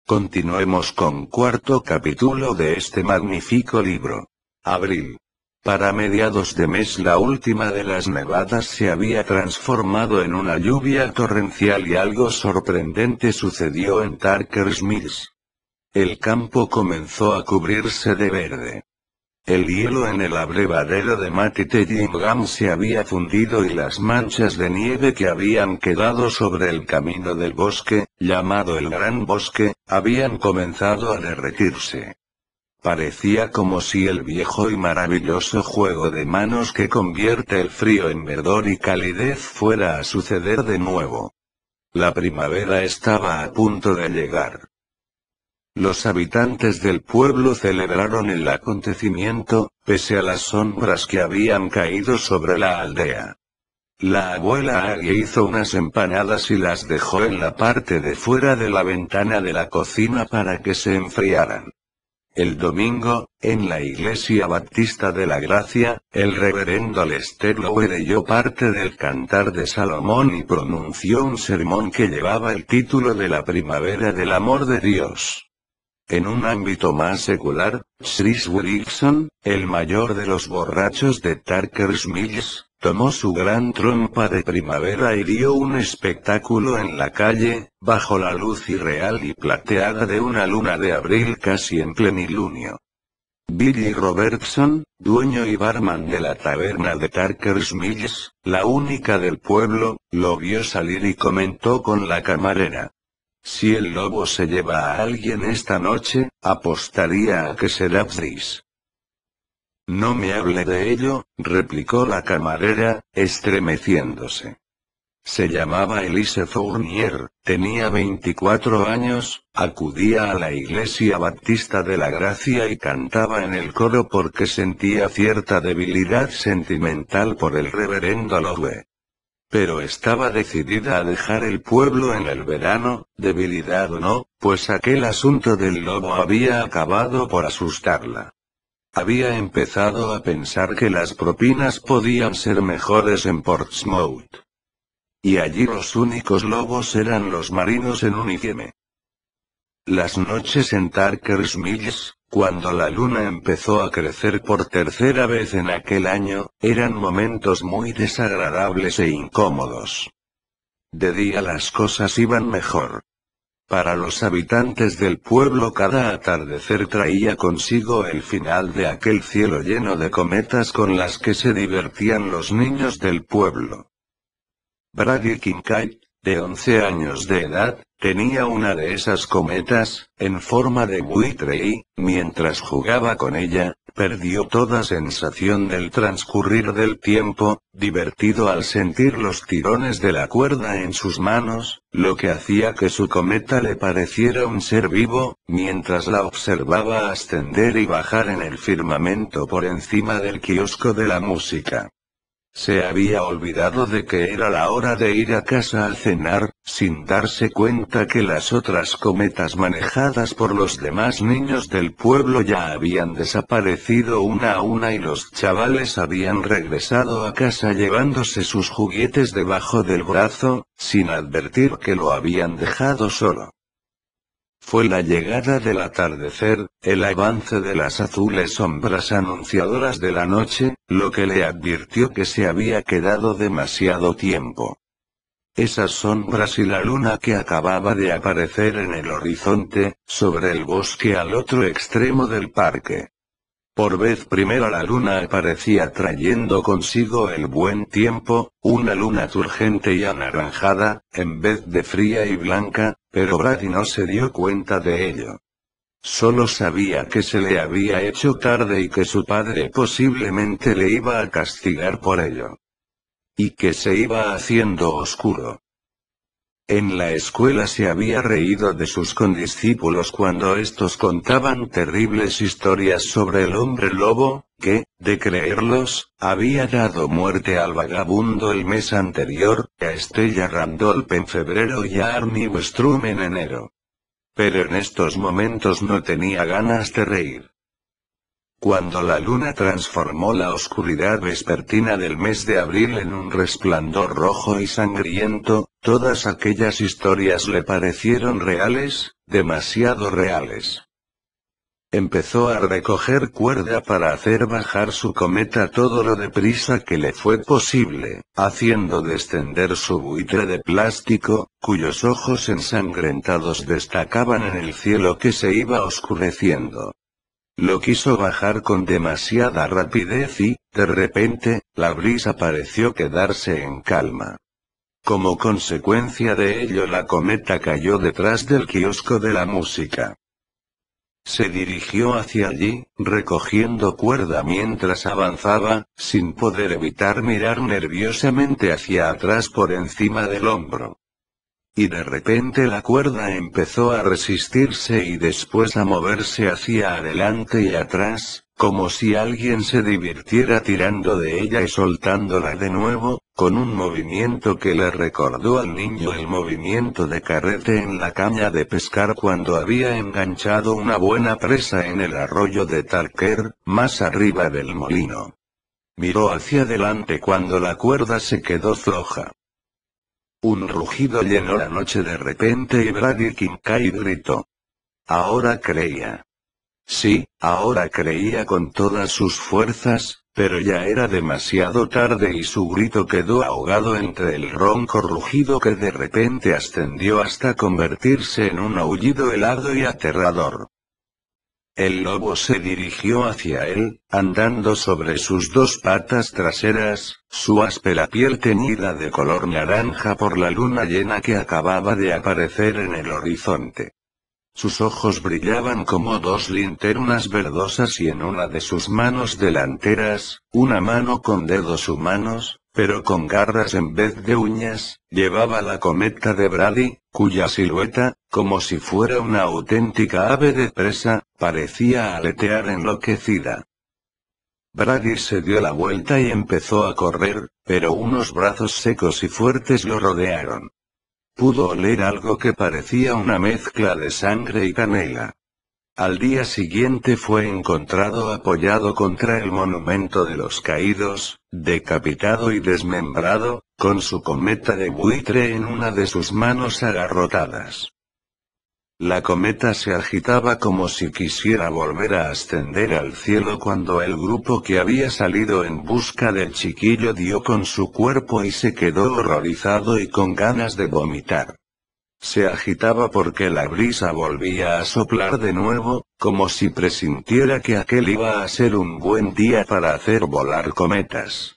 Continuemos con cuarto capítulo de este magnífico libro. Abril. Para mediados de mes la última de las nevadas se había transformado en una lluvia torrencial y algo sorprendente sucedió en Tarker's Mills. El campo comenzó a cubrirse de verde. El hielo en el abrevadero de Matty-Tettingham se había fundido y las manchas de nieve que habían quedado sobre el camino del bosque, llamado el Gran Bosque, habían comenzado a derretirse. Parecía como si el viejo y maravilloso juego de manos que convierte el frío en verdor y calidez fuera a suceder de nuevo. La primavera estaba a punto de llegar. Los habitantes del pueblo celebraron el acontecimiento, pese a las sombras que habían caído sobre la aldea. La abuela Aggie hizo unas empanadas y las dejó en la parte de fuera de la ventana de la cocina para que se enfriaran. El domingo, en la iglesia baptista de la Gracia, el reverendo Lester Lowe leyó parte del Cantar de Salomón y pronunció un sermón que llevaba el título de La primavera del amor de Dios. En un ámbito más secular, Chris Wilson, el mayor de los borrachos de Tarker's Mills, tomó su gran trompa de primavera y dio un espectáculo en la calle, bajo la luz irreal y plateada de una luna de abril casi en plenilunio. Billy Robertson, dueño y barman de la taberna de Tarker's Mills, la única del pueblo, lo vio salir y comentó con la camarera: si el lobo se lleva a alguien esta noche, apostaría a que será Brice. No me hable de ello, replicó la camarera, estremeciéndose. Se llamaba Elise Fournier, tenía 24 años, acudía a la iglesia baptista de la Gracia y cantaba en el coro porque sentía cierta debilidad sentimental por el reverendo Lowe. Pero estaba decidida a dejar el pueblo en el verano, debilidad o no, pues aquel asunto del lobo había acabado por asustarla. Había empezado a pensar que las propinas podían ser mejores en Portsmouth. Y allí los únicos lobos eran los marinos en uniforme. Las noches en Tarker's Mills, cuando la luna empezó a crecer por tercera vez en aquel año, eran momentos muy desagradables e incómodos. De día las cosas iban mejor. Para los habitantes del pueblo cada atardecer traía consigo el final de aquel cielo lleno de cometas con las que se divertían los niños del pueblo. Brady Kincaid, de 11 años de edad, tenía una de esas cometas, en forma de buitre y, mientras jugaba con ella, perdió toda sensación del transcurrir del tiempo, divertido al sentir los tirones de la cuerda en sus manos, lo que hacía que su cometa le pareciera un ser vivo, mientras la observaba ascender y bajar en el firmamento por encima del kiosco de la música. Se había olvidado de que era la hora de ir a casa a cenar, sin darse cuenta que las otras cometas manejadas por los demás niños del pueblo ya habían desaparecido una a una y los chavales habían regresado a casa llevándose sus juguetes debajo del brazo, sin advertir que lo habían dejado solo. Fue la llegada del atardecer, el avance de las azules sombras anunciadoras de la noche, lo que le advirtió que se había quedado demasiado tiempo. Esas sombras y la luna que acababa de aparecer en el horizonte, sobre el bosque al otro extremo del parque. Por vez primera la luna aparecía trayendo consigo el buen tiempo, una luna turgente y anaranjada, en vez de fría y blanca, pero Brady no se dio cuenta de ello. Solo sabía que se le había hecho tarde y que su padre posiblemente le iba a castigar por ello. Y que se iba haciendo oscuro. En la escuela se había reído de sus condiscípulos cuando estos contaban terribles historias sobre el hombre lobo, que, de creerlos, había dado muerte al vagabundo el mes anterior, a Stella Randolph en febrero y a Arnie Westrum en enero. Pero en estos momentos no tenía ganas de reír. Cuando la luna transformó la oscuridad vespertina del mes de abril en un resplandor rojo y sangriento, Todas aquellas historias le parecieron reales, demasiado reales. Empezó a recoger cuerda para hacer bajar su cometa todo lo deprisa que le fue posible, haciendo descender su buitre de plástico, cuyos ojos ensangrentados destacaban en el cielo que se iba oscureciendo. Lo quiso bajar con demasiada rapidez y, de repente, la brisa pareció quedarse en calma. Como consecuencia de ello, la cometa cayó detrás del kiosco de la música. Se dirigió hacia allí, recogiendo cuerda mientras avanzaba, sin poder evitar mirar nerviosamente hacia atrás por encima del hombro. Y de repente la cuerda empezó a resistirse y después a moverse hacia adelante y atrás, como si alguien se divirtiera tirando de ella y soltándola de nuevo, con un movimiento que le recordó al niño el movimiento de carrete en la caña de pescar cuando había enganchado una buena presa en el arroyo de Talquer, más arriba del molino. Miró hacia adelante cuando la cuerda se quedó floja. Un rugido llenó la noche de repente y Brady Kincaid gritó. Ahora creía. Sí, ahora creía con todas sus fuerzas, pero ya era demasiado tarde y su grito quedó ahogado entre el ronco rugido que de repente ascendió hasta convertirse en un aullido helado y aterrador. El lobo se dirigió hacia él, andando sobre sus dos patas traseras, su áspera piel teñida de color naranja por la luna llena que acababa de aparecer en el horizonte. Sus ojos brillaban como dos linternas verdosas y en una de sus manos delanteras, una mano con dedos humanos, pero con garras en vez de uñas, llevaba la cometa de Brady, cuya silueta, como si fuera una auténtica ave de presa, parecía aletear enloquecida. Brady se dio la vuelta y empezó a correr, pero unos brazos secos y fuertes lo rodearon. Pudo oler algo que parecía una mezcla de sangre y canela. Al día siguiente fue encontrado apoyado contra el monumento de los caídos, decapitado y desmembrado, con su cometa de buitre en una de sus manos agarrotadas. La cometa se agitaba como si quisiera volver a ascender al cielo cuando el grupo que había salido en busca del chiquillo dio con su cuerpo y se quedó horrorizado y con ganas de vomitar. Se agitaba porque la brisa volvía a soplar de nuevo, como si presintiera que aquel iba a ser un buen día para hacer volar cometas.